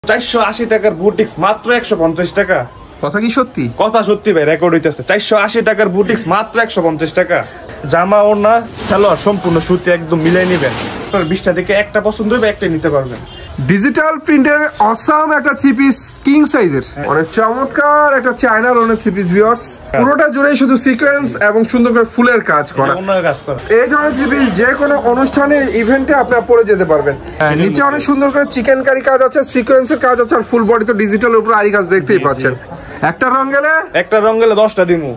480 টাকার বুটিক্স মাত্র 150 টাকা। কথা কি সত্যি? কথা সত্যি ভাই, রেকর্ড হইতেছে। 480 টাকার বুটিক্স মাত্র 150 টাকা। জামা ওড়না সালোয়ার সম্পূর্ণ সুতি একদম মিলাই নেবেন। আপনার 20টা থেকে একটা পছন্দ হবে, একটা নিতে পারবেন। ডিজিটাল প্রিন্টের অসাম একটা থ্রি পিস কিং সাইজের অনেক চমৎকার একটা চায়নার অনেক থ্রি পিস ভিউয়ার্স, পুরোটা জুড়ে শুধু সিকোয়েন্স এবং সুন্দর করে ফুলের কাজ করা। এই ধরনের থ্রি পিস যে কোনো অনুষ্ঠানে ইভেন্টে আপনারা পরে যেতে পারবেন। নিচে অনেক সুন্দর করে চিকেন কারি কাজ আছে, সিকোয়েন্সের কাজ আছে, আর ফুল বডি তো ডিজিটাল উপর আরি কাজ দেখতেই পাচ্ছেন। একটা রং গেলে 10টা দিমু।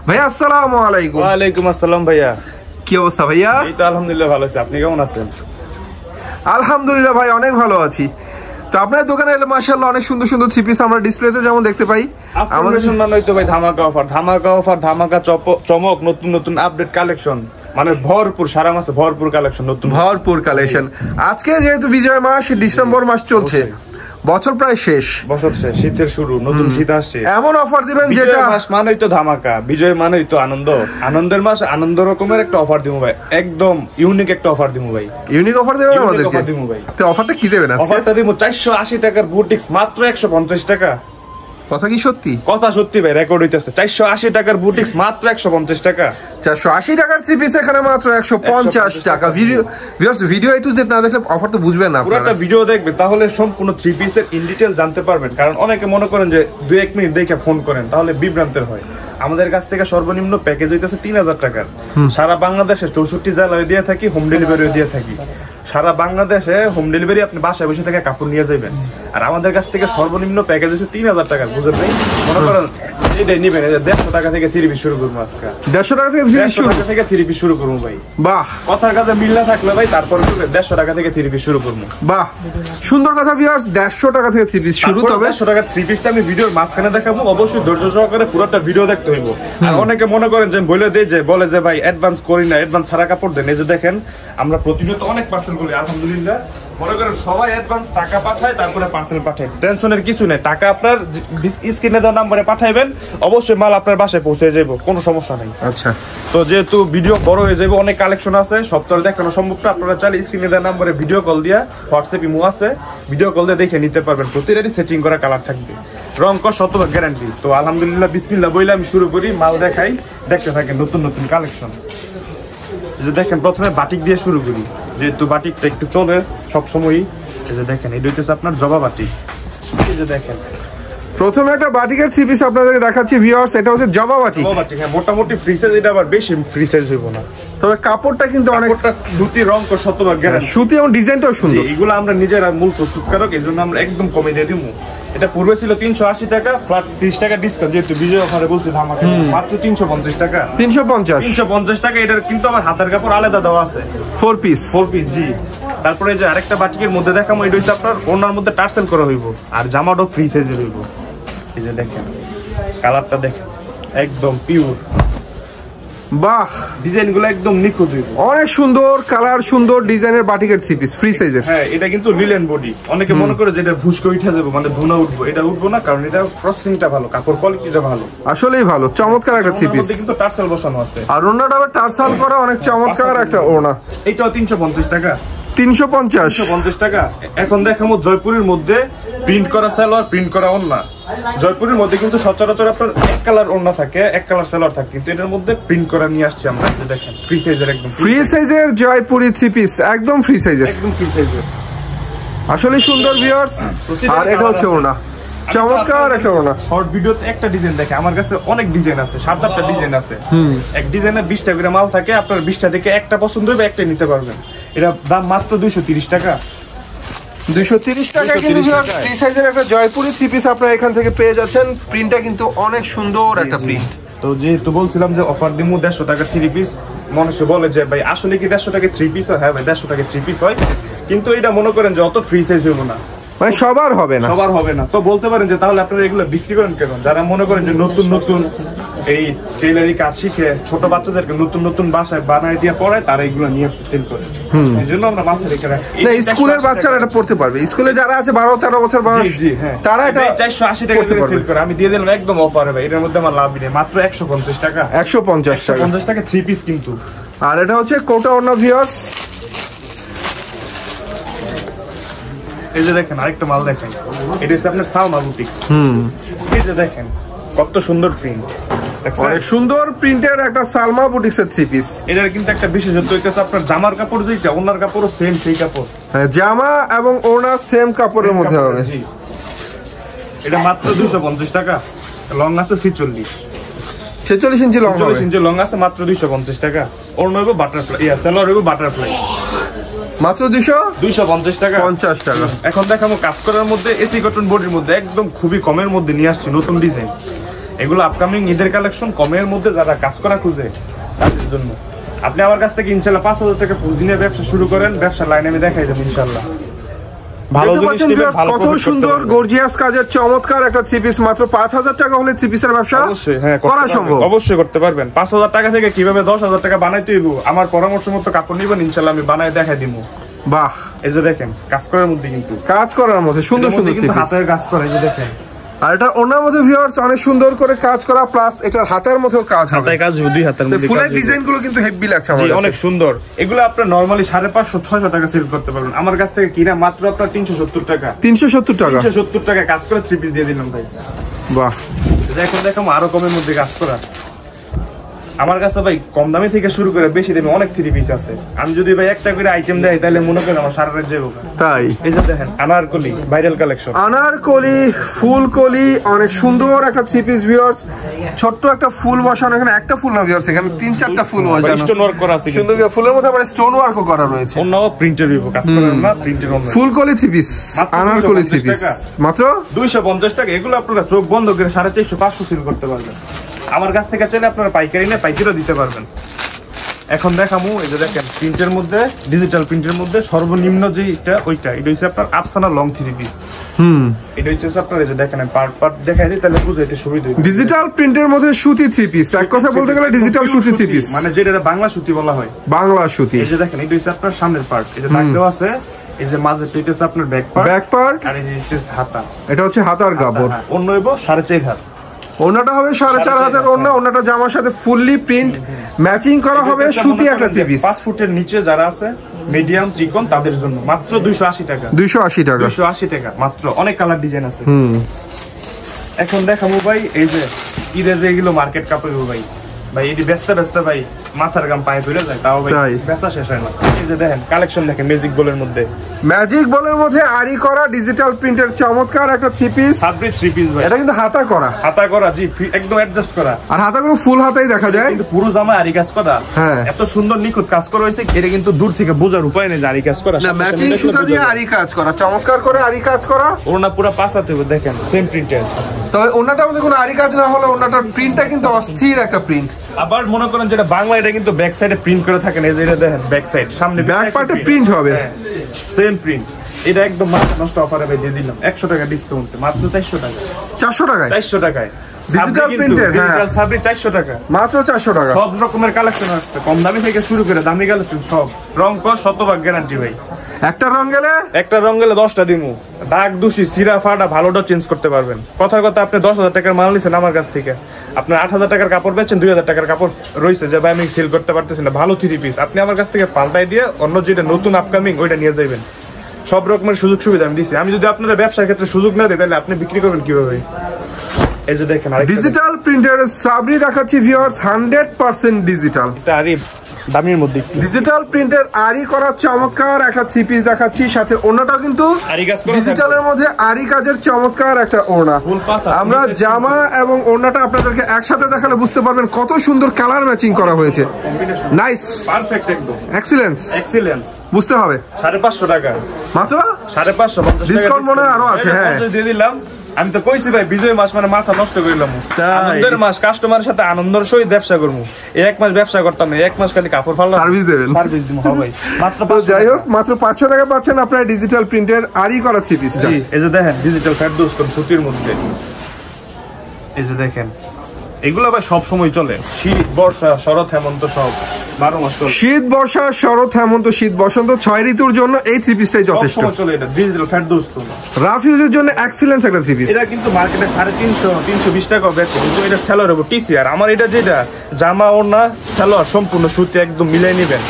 ভাইয়া আসসালামু আলাইকুম। ওয়ালাইকুম আসসালাম ভাইয়া, কি অবস্থা ভাইয়া? এই তো আলহামদুলিল্লাহ ভালো আছি, আপনি কেমন আছেন? আলহামদুলিল্লাহ ভাই অনেক ভালো আছি। তো আপনার দোকানে এলে মাশাআল্লাহ অনেক সুন্দর সুন্দর থ্রি পিস আমরা ডিসপ্লেতে যেমন দেখতে পাই। আমাদের সম্মান হইতো ভাই ধামাকা অফার, ধামাকা চমক, নতুন নতুন আপডেট কালেকশন, মানে ভরপুর সারা মাসে ভরপুর কালেকশন, নতুন ভরপুর কালেকশন। আজকে যেহেতু বিজয় মাস, ডিসেম্বর মাস চলছে, বছর প্রায় শেষ, শীতের শুরু, নতুন শীত আসছে, এমন অফার দিবেন যেটা মাস মানেই তো ধামাকা, বিজয় মানেই তো আনন্দ, আনন্দের মাস, আনন্দ রকমের একটা অফার দিমু ভাই, একদম ইউনিক একটা অফার দিমু ভাই। ইউনিক অফার দেবেন আমাদেরকে? তো অফারটা কি দেবেন আজকে? অফারটা দিমু 480 টাকার বুটিক্স মাত্র 150 টাকা। কথা কি সত্যি? কথা সত্যি ভাই, রেকর্ড হইতেছে। 480 টাকার বুটিক্স মাত্র 150 টাকা। 480 টাকার থ্রি পিস এখানে মাত্র 150 টাকা। ভিডিও এ টু জেড না দেখলে অফার তো বুঝবেন না। পুরোটা ভিডিও দেখবেন, তাহলে সম্পূর্ণ থ্রি পিসের ইন ডিটেইল জানতে পারবেন। কারণ অনেকে মনে করেন যে 2-1 মিনিট দেখে ফোন করেন, তাহলে বিভ্রান্তের হয়। আমাদের কাছ থেকে সর্বনিম্ন প্যাকেজ হইতেছে 3000 টাকার। সারা বাংলাদেশে 64 জেলায় দিয়ে থাকি, হোম ডেলিভারিও দিয়ে থাকি। সারা বাংলাদেশে হোম ডেলিভারি, আপনি বাসায় বসে থেকে কাপড় নিয়ে যাবেন। আর আমাদের কাছ থেকে সর্বনিম্ন প্যাকেজ হচ্ছে 3000 টাকা। বুঝেন ভাই? মনে করেন এটাই নিবেন, 150 টাকা থেকে 3 পিস শুরু করবো আজকে। 150 টাকা থেকে 3 পিস শুরু করবো ভাই। বাহ, কথার কাছে মিল না থাকলে ভাই তারপরে 150 টাকা থেকে 3 পিস শুরু করবো। বাহ, সুন্দর কথা ভিউয়ার্স। 150 টাকা থেকে 3 পিস শুরু। তবে 150 টাকা 3 পিসটা আমি ভিডিওর মাঝখানে দেখাবো, অবশ্যই ধৈর্য সহকারে পুরোটা ভিডিও দেখতে হইব। আর অনেকে মনে করেন যে বলে যে ভাই অ্যাডভান্স করি না, অ্যাডভান্স ছাড়া কাপড় দেন। এই যে দেখেন, আমরা প্রতিনিয়ত অনেক পার্সেল করি আলহামদুলিল্লাহ। মনে করেন সবাই অ্যাডভান্স টাকা পাঠায়, তারপরে পার্সেল পাঠায়। টেনশনের কিছু নেই, টাকা আপনার স্ক্রিনে দেওয়া নম্বরে পাঠাইবেন, অবশ্যই মাল আপনার বাসায় পৌঁছে যাবে, কোনো সমস্যা নেই। আচ্ছা, তো যেহেতু ভিডিও বড় হয়ে যাবে, অনেক কালেকশন আছে, সব তো দেখানো সম্ভব না। আপনারা চাইলে স্ক্রিনে দেওয়া নম্বরে ভিডিও কল দিয়া, হোয়াটসঅ্যাপ ইমো আছে, ভিডিও কল দিয়ে দেখে নিতে পারবেন। প্রতিটারই সেটিং করা কালার থাকবে, রং কস 100% গ্যারান্টি। তো আলহামদুলিল্লাহ বিসমিল্লাহ বইলে আমি শুরু করি, মাল দেখাই, দেখতে থাকেন নতুন নতুন কালেকশন। যে দেখেন, প্রথমে বাটিক দিয়ে শুরু করি, যেহেতু বাটিকটা একটু চলে সবসময়ই। এই যে দেখেন, এটা হচ্ছে আপনার জবা বাটিক। এই যে দেখেন, প্রথমে একটা বাটিকের থ্রি পিস আপনাদেরকে দেখাচ্ছি ভিউয়ার্স। এটা হচ্ছে জবা বাটিক। হ্যাঁ, মোটামুটি ফ্রি সাইজ, এটা আবার বেশি ফ্রি সাইজ হইব না। তবে কাপড়টা কিন্তু অনেকটা সুতি, রং কস 100% গ্যারান্টি, সুতি এবং ডিজাইনটাও সুন্দর। এগুলো আমরা নিজেরা মূল প্রস্তুতকারক, এই জন্য আমরা একদম কমে দিয়ে দিব। এটা পূর্বে ছিল 380 টাকা, ফ্ল্যাট 30 টাকা ডিসকাউন্ট, যেহেতু বিজয় অফারে বলছি ধামাকা, মাত্র 350 টাকা। 350 টাকা। এটার কিন্তু আমার হাতের কাপড় আলাদা দেওয়া আছে, 4 পিস জি। তারপরে যে আরেকটা বাটিকের মধ্যে দেখাবো, এটা হচ্ছে আপনার ওনার মধ্যে টার্সেল করা হইব, আর জামাটাও ফ্রি সাইজের হইব। এই যে দেখেন, কালারটা দেখেন, একদম পিওর। বাহ, ডিজাইনগুলো একদম নিখুঁত, অনেক সুন্দর কালার, সুন্দর ডিজাইনের বাটিকের থ্রি পিস ফ্রি সাইজের। হ্যাঁ, এটা কিন্তু লিলেন বডি। অনেকে মনে করে যে এটা ভুসকে উঠে যাবে, মানে ধুনা উঠবো, এটা উঠবো না, কারণ এটা প্রসেসিংটা ভালো, কাপড় কোয়ালিটিটা ভালো, আসলেই ভালো, চমৎকার একটা থ্রি পিস। কিন্তু টার্সেল বসানো আছে, আর ওনাটা আবার টার্সেল করা, অনেক চমৎকার একটা ওনা। এটাও 350 টাকা। 350 টাকা। এখন দেখাবো জয়পুরের মধ্যে প্রিন্ট করা সালোয়ার, প্রিন্ট করা ওড়না। জয়পুরের মধ্যে কিন্তু সচরাচর আপনার এক কালার ওড়না থাকে, এক কালার সালোয়ার থাকে, কিন্তু এটার মধ্যে প্রিন্ট করা নিয়ে আসছি আমরা। দেখেন, ফ্রি সাইজের, একদম ফ্রি সাইজের জয়পুরি থ্রি পিস, একদম ফ্রি সাইজের, একদম ফ্রি সাইজের, আসলে সুন্দর ভিউয়ার্স। আর এটা হচ্ছে ওড়না, চমৎকার একটা ওড়না। শর্ট ভিডিওতে একটা ডিজাইন দেখে, আমার কাছে অনেক ডিজাইন আছে, 7-8টা ডিজাইন আছে। এক ডিজাইনে 20টা করে মাল থাকে, আপনার 20টা থেকে একটা পছন্দ হবে, একটা নিতে পারবেন। এটা দাম মাত্র 230 টাকা। 230 টাকা কিন্তু ফ্রি সাইজের একটা জয়পুরি থ্রি পিস আপনারা এখান থেকে পেয়ে যাচ্ছেন। প্রিন্টটা কিন্তু অনেক সুন্দর একটা প্রিন্ট। তো যেহেতু বলছিলাম যে অফার দিমু 150 টাকা থ্রি পিস, মানুষ বলে যে ভাই আসলে কি 150 টাকা থ্রি পিস হয়? হ্যাঁ ভাই, 150 টাকা থ্রি পিস হয়, কিন্তু এটা মনে করেন যে অত ফ্রি সাইজ হইব না, মানে সবার হবে না। তো বলতে পারেন যে তাহলে আপনারা এগুলো বিক্রি করেন কেন? যারা মনে করেন যে নতুন নতুন এই টেইলারি কাজ শিখে ছোট বাচ্চাদেরকে নতুন নতুন বাসায় বানায় দিয়ে পড়ায়, তারা এগুলো নিয়ে সেল করে। এই জন্য আমরা মাথায় রেখে রাখি, স্কুলের বাচ্চারা এটা পড়তে পারবে। স্কুলে যারা আছে 12-13 বছর বয়স, তারা এটা 480 টাকা করে সেল করে। আমি দিয়ে দিলাম একদম অফারে ভাই, এর মধ্যে আমার লাভ নেই, মাত্র 150 টাকা। 150 টাকা থ্রি পিস কিন্তু। আর এটা হচ্ছে কোটা ওড়না ভিউয়ার্স, এই যে দেখেন আরেকটা মাল দেখেন, এটা হচ্ছে আপনার সালমা বুটিক্স। এই যে দেখেন কত সুন্দর প্রিন্ট, অনেক সুন্দর প্রিন্টের একটা সালমা বুটিক্সের থ্রি পিস। এটার কিন্তু একটা বিশেষত্ব হইতেছে আপনার জামার কাপড় যেটা, ওনার কাপড়ও সেম সেই কাপড়। হ্যাঁ, জামা এবং ওড়না সেম কাপড়ের মধ্যে হবে। এটা মাত্র 250 টাকা, লং আছে 46 ইঞ্চি লং, 46 ইঞ্চি লং আছে, মাত্র 250 টাকা। ওড়না হবে বাটারফ্লাই, সালোয়ার হবে বাটারফ্লাই, মাত্র 250 টাকা। 50 টাকা। এখন দেখাবো কাজ করার মধ্যে এসি কটন বডির মধ্যে একদম খুবই কমের মধ্যে নিয়ে আসছি নতুন ডিজাইন। এগুলো আপকামিং ঈদের কালেকশন, কমের মধ্যে যারা কাজ করা খুঁজে তাদের জন্য। আপনি আমার কাছ থেকে ইনশাল্লাহ 5000 টাকা পুঁজি নিয়ে ব্যবসা শুরু করেন, ব্যবসার লাইনে আমি দেখাই দেবো ইনশাল্লাহ। ভালো জিনিস নেবেন, ভালো কত সুন্দর গর্জিয়াস কাজের চমৎকার একটা থ্রি পিস, মাত্র 5000 টাকা হলে থ্রি পিসের ব্যবসা অবশ্যই হ্যাঁ করা সম্ভব, অবশ্যই করতে পারবেন। 5000 টাকা থেকে কিভাবে 10000 টাকা বানাইতে হইব, আমার পরামর্শ মতো কাপড় নিবেন, ইনশাল্লাহ আমি বানায় দেখাই দিব। বাহ, এই যে দেখেন কাজ করার মধ্যে, কিন্তু কাজ করার মধ্যে সুন্দর সুন্দর কিন্তু হাতের কাজ করা। এই যে দেখেন, আর এটা ওনার মধ্যে ভিউয়ার্স অনেক সুন্দর করে কাজ করা, প্লাস এটার হাতের মধ্যেও কাজ হবে। হাতের কাজ, দুই হাতের মধ্যে ফুলের ডিজাইন গুলো কিন্তু হেভি লাগছে আমার কাছে, অনেক সুন্দর। এগুলো আপনি নরমালি 550-600 টাকা সেল করতে পারবেন, আমার কাছ থেকে কিনা মাত্র আপনার 370 টাকা। 370 টাকা, 370 টাকা কাজ করে থ্রি পিস দিয়ে দিলাম ভাই। বাহ, এখন দেখো আরো কমের মধ্যে কাজ করা। আমার কাছে ভাই কম দামি থেকে শুরু করে বেশি দামে অনেক থ্রি পিস আছে। আমি যদি ভাই একটা করে আইটেম দেই তাহলে মনে করেন আমার সারা রাত যাবো। তাই এই যে দেখেন আনারকলি ভাইরাল কালেকশন, আনারকলি ফুলকলি, অনেক সুন্দর একটা থ্রি পিস ভিউয়ার্স। ছোট্ট একটা ফুল বসানো, এখানে একটা ফুল না ভিউয়ার্স, এখানে 3-4টা ফুল বসানো, স্টোন ওয়ার্ক করা আছে সুন্দর করে ফুলের মধ্যে আবার স্টোন ওয়ার্কও করা রয়েছে। অন্যও প্রিন্টের হইব, কাজ করেন না প্রিন্টের অন্য। ফুলকলি three piece, Anarkali three piece মাত্র 250 টাকা। এগুলো আপনারা চোখ বন্ধ করে 450-500 সেল করতে পারবেন। আমার কাছ থেকে চাইলে আপনারা পাইকারি নিয়ে পাইকারিও দিতে পারবেন। এখন দেখামু, এই যে দেখেন প্রিন্টের মধ্যে, ডিজিটাল প্রিন্টের মধ্যে সর্বনিম্ন যেটা ওইটা, এটা হচ্ছে আপনার আফসানা লং থ্রি পিস। এটা হচ্ছে আপনার, এই যে দেখেন পার্ট পার্ট দেখাই দিই তাহলে বুঝাইতে সুবিধা হবে। ডিজিটাল প্রিন্টের মধ্যে সুতি থ্রি পিস, এক কথা বলতে গেলে ডিজিটাল সুতি থ্রি পিস, মানে যেটা বাংলা সুতি বলা হয়, বাংলা সুতি। এই যে দেখেন এটা হচ্ছে আপনার সামনের পার্ট, এই যে দাগ দেওয়া আছে, এই যে মাঝে এটা হচ্ছে আপনার ব্যাক পার্ট, আর এই যে হাতা, এটা হচ্ছে হাতার কাপড়। অন্য হইব 4.5 হাত, ওনাটা হবে 4.5 হাতের ওন্না, ওনাটা জামার সাথে ফুললি প্রিন্ট ম্যাচিং করা হবে, সুতি একটা থ্রি পিস। 5 ফুটের নিচে যারা আছে মিডিয়াম চিকন তাদের জন্য মাত্র 280 টাকা। 280 টাকা, 280 টাকা মাত্র। অনেক কালার ডিজাইন আছে। এখন দেখাবো ভাই এই যে ঈদে যে এগুলো মার্কেট কাপড় ভাই, ভাই এটি ব্যস্ত ভাই মাথার গাম পায়ে ধরে যায়, তাও ভাই বেচা শেষ হয় না। এই যে দেখেন কালেকশন দেখেন ম্যাজিক বলের মধ্যে, ম্যাজিক বলের মধ্যে আরি করা ডিজিটাল প্রিন্টের চমৎকার একটা three piece, Sabri three piece ভাই। এটা কিন্তু হাতা করা, জি একদম অ্যাডজাস্ট করা, আর হাতাগুলো ফুল হাতাই দেখা যায়, কিন্তু পুরো জামা আরি কাজ করা। হ্যাঁ, এত সুন্দর নিখুঁত কাজ করা হয়েছে, এটা কিন্তু দূর থেকে বোঝার উপায় নেই যে আরি কাজ করা। না, ম্যাচিং সুতা দিয়ে আরি কাজ করা, চমৎকার করে আরি কাজ করা। ওনা পুরো পাঁচাতে দেখেন সেম প্রিন্টের। তবে ওনাটার মধ্যে কোনো আরি কাজ না হলে ওনাটার প্রিন্টটা কিন্তু অস্থির একটা প্রিন্ট। আবার মনে করেন যেটা বাংলা, এটা কিন্তু ব্যাক সাইডে প্রিন্ট করে থাকেন, এই যে এটা দেখেন ব্যাক সাইড, সামনে ব্যাক পার্টে প্রিন্ট হবে, সেম প্রিন্ট। এটা একদম মাত্র নষ্ট অফারে ভাই দিয়ে দিলাম 100 টাকা ডিসকাউন্টে, মাত্র 400 টাকা। 400 টাকায়, 400 টাকায় ডিজিটাল প্রিন্টের, ডিজিটাল সাবরি 400 টাকা, মাত্র 400 টাকা। সব রকমের কালেকশন আছে, কম দামি থেকে শুরু করে দামি কালেকশন সব। রং কর শতভাগ গ্যারান্টি ভাই, একটা রং গেলে 10টা দিমু। দাগ দোষী সিরা ফাটা ভালোটা চেঞ্জ করতে পারবেন। কথার কথা আপনি 10,000 টাকার মাল নিছেন আমার কাছ থেকে, আপনার 8,000 টাকার কাপড় বেচছেন, 2,000 টাকার কাপড় রয়েছে যে ভাই আমি সেল করতে পারতেছি না, ভালো থ্রি পিস আপনি আমার কাছ থেকে পাল্টাই দিয়ে অন্য যেটা নতুন আপকামিং ওইটা নিয়ে যাবেন। সব রকমের সুযোগ সুবিধা আমি দিচ্ছি। আমি যদি আপনারা ব্যবসার ক্ষেত্রে সুযোগ না দিই তাহলে আপনি বিক্রি করবেন কিভাবে? এই যে দেখেন ডিজিটাল প্রিন্টের সাবরি দেখাচ্ছি ভিউয়ার্স, 100% ডিজিটাল, এটা আরি দামের মধ্যে ডিজিটাল প্রিন্টের আরি করা চমৎকার একটা থ্রি পিস দেখাচ্ছি, সাথে ওড়নাটাও কিন্তু ডিজিটালের মধ্যে আরি কাজের চমৎকার একটা ওড়না। আমরা জামা এবং ওড়নাটা আপনাদেরকে একসাথে দেখালে বুঝতে পারবেন কত সুন্দর কালার ম্যাচিং করা হয়েছে। নাইস, পারফেক্ট, একদম এক্সিলেন্স। বুঝতে হবে 550 টাকা মাত্র, 550 ডিসকাউন্ট মনে হয় আরো আছে। হ্যাঁ, দিয়ে দিলাম। আমি তো কইছি ভাই বিজয় মাস মানে মাথা নষ্ট করলাম, আনন্দের মাস, কাস্টমারের সাথে আনন্দের সহিত ব্যবসা করবো। এই 1 মাস ব্যবসা করতাম না, 1 মাস খালি কাপড় ফাললাম, সার্ভিস দেবেন, সার্ভিস দিব ভাই মাত্র। তো যাই হোক, মাত্র 500 টাকা পাচ্ছেন আপনারা ডিজিটাল প্রিন্টের আরি করা থ্রি পিস। জি, এই যে দেখেন ডিজিটাল ফেরদৌস কোন সুতির মধ্যে, এই যে দেখেন এগুলো ভাই সব সময় চলে, শীত বর্ষা শরৎ হেমন্ত সব 12 মাস চলে। শীত বর্ষা শরৎ হেমন্ত শীত বসন্ত 6 ঋতুর জন্য এই থ্রি পিসটাই যথেষ্ট চলে। এটা ডিজিটাল ফেরদৌস তো রাফ ইউজের জন্য এক্সিলেন্স একটা থ্রি পিস। এটা কিন্তু মার্কেটে 350-320 টাকা বেচে, কিন্তু এটা সেলর হবে টিসি। আর আমার এটা যেটা জামা ওড়না সেলর সম্পূর্ণ সুতি একদম মিলাই নেবেন।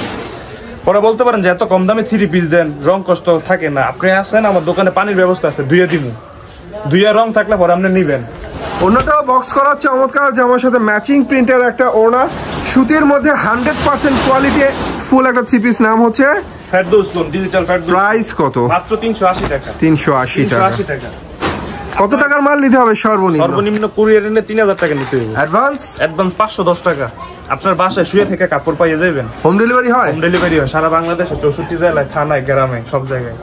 পরে বলতে পারেন যে এত কম দামে 3 পিস দেন, রং কষ্ট থাকে না। আপনি আসেন, আমার দোকানে পানির ব্যবস্থা আছে, ধুয়ে দিমু, ধুয়ে রং থাকলে পরে আপনি নিবেন। ওনাটাও বক্স করা চমৎকার জামার সাথে ম্যাচিং প্রিন্টের একটা ওড়না, সুতির মধ্যে 100% কোয়ালিটি ফুল একটা 3 পিস। নাম হচ্ছে Ferdous loan, digital Ferdous. Price কত? মাত্র 380 টাকা। 380 টাকা। কত টাকার মাল নিতে হবে সর্বনিম্ন? সর্বনিম্ন কুরিয়ার এনে 3000 টাকা নিতে হবে। অ্যাডভান্স 510 টাকা। আপনার বাসায় শুয়ে থেকে কাপড় পাইয়ে যাবেন। হোম ডেলিভারি হয়? হোম ডেলিভারি হয় সারা বাংলাদেশে, 64 জেলায়, থানায়, গ্রামে, সব জায়গায়।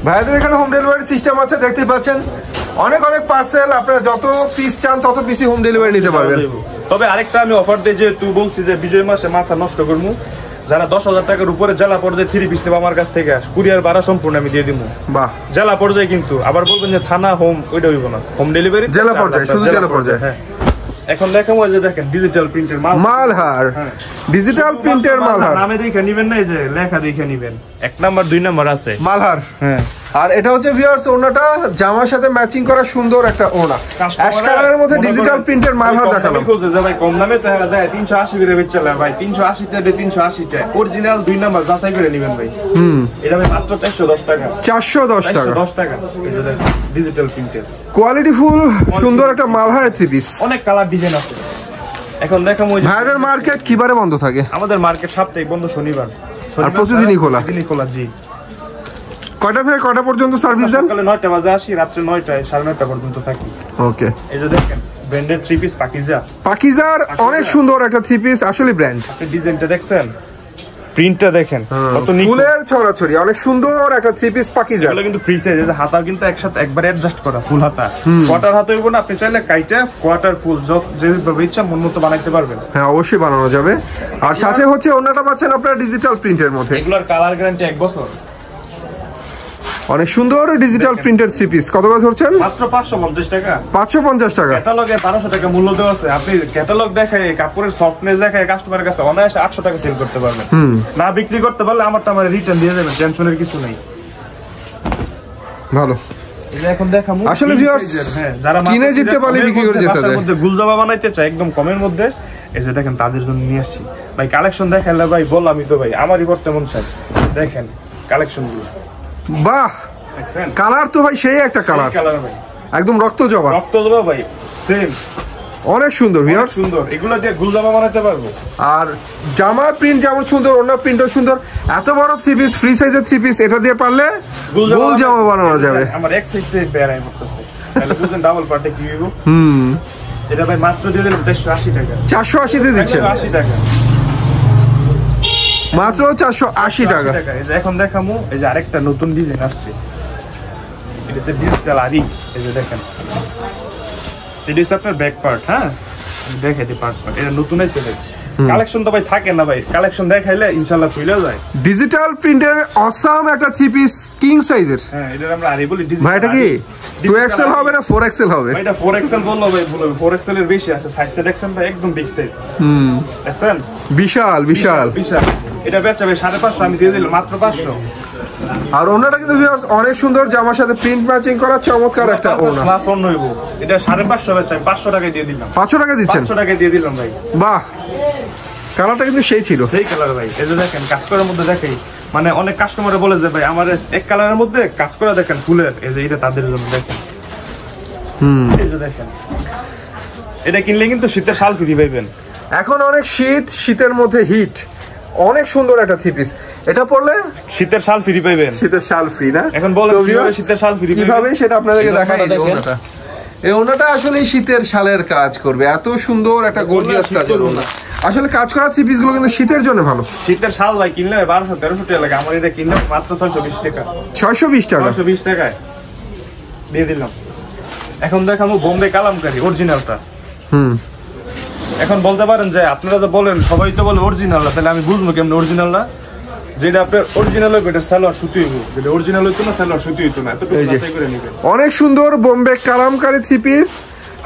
ভাইদের এখানে হোম ডেলিভারি সিস্টেম আছে, দেখতে পাচ্ছেন। অনেক পার্সেল, আপনারা যত পিস চান তত পিসই হোম ডেলিভারি নিতে পারবেন। তবে আরেকটা আমি অফার দিই, যে তুই বলছি যে বিজয় মাসে মাথা নষ্ট করবো, যারা 10,000 টাকার উপরে জেলা পর্যায়ে 3 পিস নেবে আমার কাছ থেকে, কুরিয়ার ভাড়া সম্পূর্ণ আমি দিয়ে দিব। বাহ, জেলা পর্যায়ে কিন্তু। আবার বলবেন যে থানা, হোম, ওইটা হইব না, হোম ডেলিভারি জেলা পর্যায়ে, শুধু জেলা পর্যায়ে। হ্যাঁ, এখন দেখাবো যে দেখেন ডিজিটাল প্রিন্টের মালহার, ডিজিটাল প্রিন্টের মালহার। নামে দেখে নিবেন না, এই যে লেখা দেখে নিবেন, 1 নাম্বার 2 নাম্বার আছে মালহার। হ্যাঁ, আর এটা হচ্ছে ভিউয়ার্স ওড়নাটা, জামার সাথে ম্যাচিং করা সুন্দর একটা ওড়না, অ্যাশ কালারের মধ্যে ডিজিটাল প্রিন্টের মালহার দেখালাম। বলছে যে ভাই কম দামে তো দেখা যায় 380 করে বেচলে ভাই, 380 তে 380 তে অরিজিনাল 2 নাম্বার যাচাই করে নেবেন ভাই। এটা ভাই মাত্র 410 টাকা। 410 টাকা। 410 টাকা। এটা দেখেন ডিজিটাল প্রিন্টের কোয়ালিটি ফুল সুন্দর একটা মালহার 3 পিস। অনেক কালার ডিজাইন আছে। এখন দেখাবো ভাইদের মার্কেট কিবারে বন্ধ থাকে? আমাদের মার্কেট সাপ্তাহিক বন্ধ, শনিবার। আর প্রতিদিনই খোলা? প্রতিদিনই খোলা, জি। কয়টা থেকে কয়টা পর্যন্ত সার্ভিস দেন? সকালে 9টা বাজে আসি, রাত্রে 9টায় 9:30 পর্যন্ত থাকি। ওকে। এই যে দেখেন ব্র্যান্ডেড 3 পিস পাকিজা। পাকিজার অনেক সুন্দর একটা 3 পিস, আসলে ব্র্যান্ড। আপনি ডিজাইনটা দেখছেন, প্রিন্টটা দেখেন কত নিখুঁত, ফুলের ছড়াছড়ি, অনেক সুন্দর একটা 3 পিস পাকিজা। এগুলো কিন্তু ফ্রি সাইজ, এই যে হাতা কিন্তু একসাথে একবারে অ্যাডজাস্ট করা, ফুল হাতা। কোয়ার্টার হাতা হইব না, আপনি চাইলে কাইটা কোয়ার্টার ফুল যেভাবে ইচ্ছা মন মতো বানাইতে পারবেন। হ্যাঁ, অবশ্যই বানানো যাবে। আর সাথে হচ্ছে ওন্নাটা পাচ্ছেন আপনারা ডিজিটাল প্রিন্টের মধ্যে। এগুলোর কালার গ্যারান্টি 1 বছর। অনেক সুন্দর ডিজিটাল প্রিন্টেড 3 পিস। কত করে ধরছেন? মাত্র 550 টাকা। 550 টাকা। ক্যাটালগে 1200 টাকা মূল্য দেওয়া আছে। আপনি ক্যাটালগ দেখায়, কাপড়ের সফটনেস দেখায় কাস্টমারের কাছে অনায়াসে 800 টাকা সেল করতে পারবেন। না বিক্রি করতে পারলে আমারটা আমার রিটার্ন দিয়ে দেবেন, টেনশনের কিছু নেই। ভালো। এটা এখন দেখামু আসলে ভিউয়ার্স, হ্যাঁ, যারা কিনে জিততে পারলে বিক্রি করে যেতে যায়, মধ্যে গুলজামা বানাইতে চায় একদম কমের মধ্যে, এই যে দেখেন তাদের জন্য নিয়ে আসছি ভাই। কালেকশন দেখাইলে ভাই বললামই তো ভাই, আমারই করতে মন চায়। দেখেন কালেকশনগুলো, বাহ, কালার তো ভাই সেই একটা কালার, একদম রক্ত জবা। ভাই সেম, অনেক সুন্দর ভিউয়ার্স, সুন্দর। এগুলো দিয়ে গুলজামা বানাতে পারবো। আর জামার প্রিন্ট যেমন সুন্দর, অন্য প্রিন্টও সুন্দর। এত বড় 3 পিস, ফ্রি সাইজের 3 পিস, এটা দিয়ে পারলে গুলজামা বানানো যাবে। আমার এক সাইড থেকে বেরাই করতেছে, তাহলে বুঝেন ডাবল পার্টে কি হইব। এটা ভাই মাত্র দিয়ে দিলাম 480 টাকা। 480 তে দিচ্ছেন? 480 টাকা মাত্র, 480 টাকা। এই যে এখন দেখামু, এই যে আরেকটা নতুন ডিজাইন আসছে, এটা হচ্ছে ডিজিটাল আরি। এই যে দেখেন, এটা হচ্ছে আপনার ব্যাক পার্ট। হ্যাঁ, আমি দেখাই দিই পার্ট। এটা নতুন আছে ভাই, কালেকশন তো ভাই থাকে না ভাই, কালেকশন দেখাইলে ইনশাআল্লাহ খুলে যায়। ডিজিটাল প্রিন্টের অসাম একটা 3 পিস কিং সাইজের। হ্যাঁ, এটা আমরা আরি বলি। ভাই এটা কি 2XL হবে না 4XL হবে? ভাই এটা 4XL বললো ভাই, বলবে 4XL এর বেশি আছে। সাইজটা দেখছেন ভাই, একদম বিগ সাইজ। দেখছেন, বিশাল বিশাল বিশাল। এটা বেচা ভাই 550, আমি দিয়ে দিলাম মাত্র 500। আর ওনাটা কিন্তু অনেক সুন্দর, জামার সাথে প্রিন্ট ম্যাচিং করা চমৎকার একটা ওনা। ক্লাস অন হইব। এটা 550 বেচা, 500 টাকায় দিয়ে দিলাম। 500 টাকা দিচ্ছেন? 500 টাকায় দিয়ে দিলাম ভাই। বাহ, কালারটা কিন্তু সেই ছিল, সেই কালার ভাই। এই যে দেখেন কাজ করার মধ্যে দেখাই, মানে অনেক কাস্টমারে বলে যে ভাই আমার এক কালারের মধ্যে কাজ করা দেখেন ফুলের, এই যে এটা তাদের জন্য দেখেন। এই যে দেখেন, এটা কিনলে কিন্তু শীতের শাল ফ্রি পাইবেন। এখন অনেক শীত, শীতের মধ্যে হিট, অনেক সুন্দর একটা 3 পিস। এটা পরলে শীতের শাল ফ্রি পাইবেন। শীতের শাল ফ্রি না? এখন বলেন কিভাবে শীতের শাল ফ্রি কিভাবে, সেটা আপনাদেরকে দেখাই। এই ওনাটা, এই ওনাটা আসলে শীতের শালের কাজ করবে, এত সুন্দর একটা গর্জিয়াস কাজের ওনা। আসলে কাজ করা 3 পিস গুলো কিন্তু শীতের জন্য ভালো। শীতের শাল ভাই কিনলে 1200-1300 টাকা লাগে, আমার এটা কিনলে মাত্র 620 টাকা। 620 টাকা? 620 টাকায় দিয়ে দিলাম। এখন দেখাবো বোম্বে কালামকারী অরিজিনালটা। এখন বলতে পারেন যে আপনারা তো বলেন, সবাই তো বলে অরিজিনাল, তাহলে আমি বুঝবো কেমন অরিজিনাল না? যেটা আপনার অরিজিনাল হবে এটা সালোয়ার সুতি হইব, যেটা অরিজিনাল হইতো না সালোয়ার সুতি হইতো না। এতটুকু বাছাই করে নেবেন। অনেক সুন্দর বোম্বে কালামকারী 3 পিস,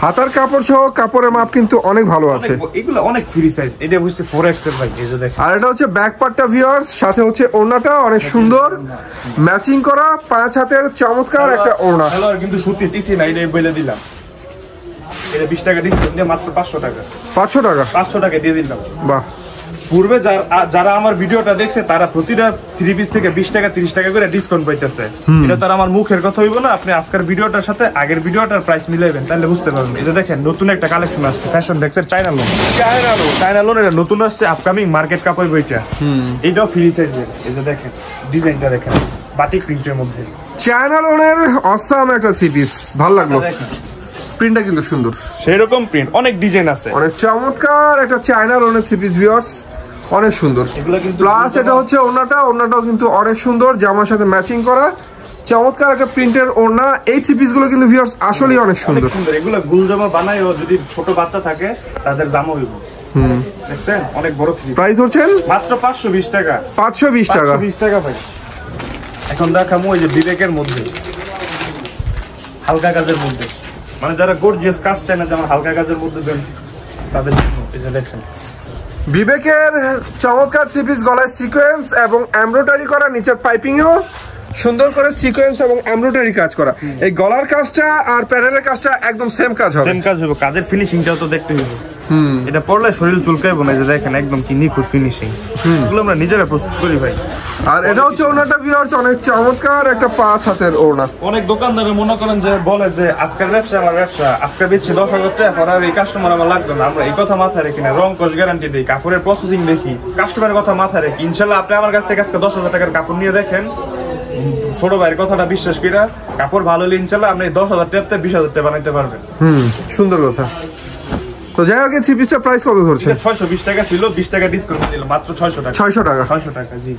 হাতার কাপড় সহ কাপড়ের মাপ কিন্তু অনেক ভালো আছে। এগুলো অনেক ফ্রি সাইজ। এটা হচ্ছে 4XL ভাই, এই যে দেখেন। আর এটা হচ্ছে ব্যাক পার্টটা ভিউয়ার্স, সাথে হচ্ছে ওড়নাটা অনেক সুন্দর ম্যাচিং করা, 5 হাতের চমৎকার একটা ওড়না। সালোয়ার কিন্তু সুতি টিসি না, এটা বলে দিলাম। এটা 20 টাকা ডিসকাউন্ট দিয়ে মাত্র 500 টাকা। 500 টাকা? 500 টাকা দিয়ে দিলাম। বাহ, পূর্বে যারা আমার ভিডিওটা দেখছে তারা প্রতিটা 3 পিস থেকে 20 টাকা 30 টাকা করে ডিসকাউন্ট পাইতেছে। এটা তার আমার মুখের কথা হইব না, আপনি আজকের ভিডিওটার সাথে আগের ভিডিওটার প্রাইস মিলাইবেন তাহলে বুঝতে পারবেন। এই যে দেখেন নতুন একটা কালেকশন আসছে ফ্যাশন ডেক্সের চায়না লোন এটা নতুন আসছে আপকামিং মার্কেট কাপড় বইটা। এইটাও ফ্রি সাইজের। এই যে দেখেন ডিজাইনটা দেখেন বাটিক প্রিন্টের মধ্যে চায়না লোনের অসাম একটা থ্রি পিস ভালো লাগলো। প্রিন্টটা কিন্তু সুন্দর, সেরকম প্রিন্ট অনেক ডিজাইন আছে, অনেক চমৎকার একটা চায়না লোনের থ্রি পিস ভিউয়ার্স, অনেক সুন্দর। প্লাস এটা হচ্ছে ওড়নাটাও কিন্তু অনেক সুন্দর, জামার সাথে ম্যাচিং করা চমৎকার একটা প্রিন্টের ওড়না। এই থ্রি পিস গুলো কিন্তু ভিউয়ার্স আসলেই অনেক সুন্দর। এগুলো গুল জামা বানায়, যদি ছোট বাচ্চা থাকে তাদের জামা হইব। দেখছেন অনেক বড় থ্রি। প্রাইস ধরছেন মাত্র 520 টাকা। 520 টাকা 520 টাকা ভাই। এখন দেখামু এই যে বিবেকের মধ্যে হালকা কাজের মধ্যে, মানে যারা গর্জিয়াস কাজ চায় না যেমন হালকা কাজের মধ্যে দেন তাদের জন্য। এই যে দেখেন বিবেকের চমৎকার থ্রি পিস, গলায় সিকোয়েন্স এবং এমব্রয়ডারি করা, নিচের পাইপিংও সুন্দর করে সিকোয়েন্স এবং এমব্রয়ডারি কাজ করা। এই গলার কাজটা আর প্যানেলের কাজটা একদম সেম কাজ হবে, সেম কাজ হবে। কাজের ফিনিশিংটাও তো দেখতে হবে। এটা পরলে শরীর চুলকাইবো না। যে দেখেন একদম কি নিখুঁত ফিনিশিং, এগুলো আমরা নিজেরা প্রস্তুত করি ভাই। আর এটা হচ্ছে ওড়নাটা ভিউয়ার্স অনেক চমৎকার একটা 5 হাতের ওড়না। অনেক দোকানদারে মনে করেন যে বলে যে আজকের ব্যবসা আমার ব্যবসা, আজকে বেচছি 10,000 টাকা, পরে এই কাস্টমার আমার লাগবে না। আমরা এই কথা মাথায় রাখি না, রং কস গ্যারান্টি দিই, কাপড়ের প্রসেসিং দেখি, কাস্টমারের কথা মাথায় রাখি। ইনশাল্লাহ আপনি আমার কাছ থেকে আজকে 10,000 টাকার কাপড় নিয়ে দেখেন, ছোট ভাইয়ের কথাটা বিশ্বাস কইরা কাপড় ভালো হলে ইনশাল্লাহ আপনি 10,000 টাকাতে 20,000 টাকা বানাইতে পারবেন। সুন্দর কথা। তো যাই হোক, থ্রি পিসটা প্রাইস কত ধরছে? 620 টাকা ছিল, 20 টাকা ডিসকাউন্ট দিল, মাত্র 600 টাকা। 600 টাকা জি।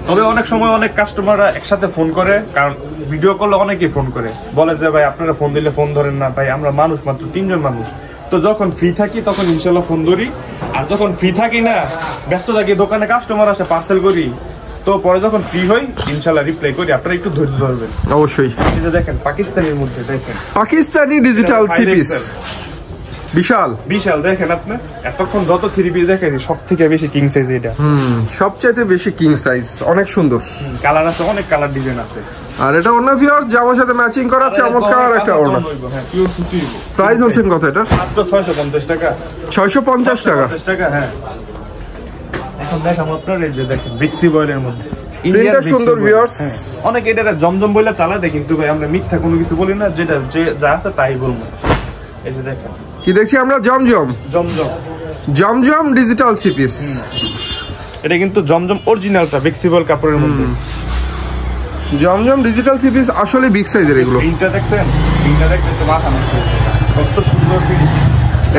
তবে অনেক সময় অনেক কাস্টমাররা একসাথে ফোন করে, কারণ ভিডিও কলে অনেকেই ফোন করে, বলে যে ভাই আপনারা ফোন দিলে ফোন ধরেন না। ভাই আমরা মানুষ, মাত্র 3 জন মানুষ, তো যখন ফ্রি থাকি তখন ইনশাল্লাহ ফোন ধরি, আর যখন ফ্রি থাকি না ব্যস্ত থাকি দোকানে কাস্টমার আসে পার্সেল করি, তো পরে যখন ফ্রি হই ইনশাল্লাহ রিপ্লাই করি। আপনারা একটু ধৈর্য ধরবেন অবশ্যই। এই যে দেখেন পাকিস্তানের মধ্যে দেখেন পাকিস্তানি ডিজিটাল থ্রি পিস, বিশাল বিশাল। দেখেন আপনি এতক্ষণ যত থ্রি পিস দেখেছি সব থেকে বেশি কিং সাইজ এটা। সবচেয়ে বেশি কিং সাইজ, অনেক সুন্দর কালার আছে, অনেক কালার ডিজাইন আছে। আর এটা ওড়না ভিউয়ার্স জামার সাথে ম্যাচিং করা চমৎকার একটা ওড়না। প্রাইস হচ্ছে কত এটা? মাত্র 650 টাকা। 650 টাকা। হ্যাঁ। এখন দেখেন আপনারা এই যে দেখেন বিক্সি বয়েলের মধ্যে ইন্ডিয়ান সুন্দর ভিউয়ার্স। অনেক এটা জমজম বইলা চালায় দেয়, কিন্তু ভাই আমরা মিথ্যা কোনো কিছু বলি না, যেটা যা আছে তাই বলবো। এই যে দেখেন কি দেখছি আমরা, জমজম ডিজিটাল থ্রি পিস। এটা কিন্তু জমজম অরিজিনালটা ফ্লেক্সিবল কাপড়ের মধ্যে। জমজম ডিজিটাল থ্রি পিস আসলে বিগ সাইজের এগুলো। প্রিন্টটা দেখছেন, প্রিন্টটা দেখতে তো মাথা নষ্ট হয়ে যায়, কত সুন্দর ফিনিশিং।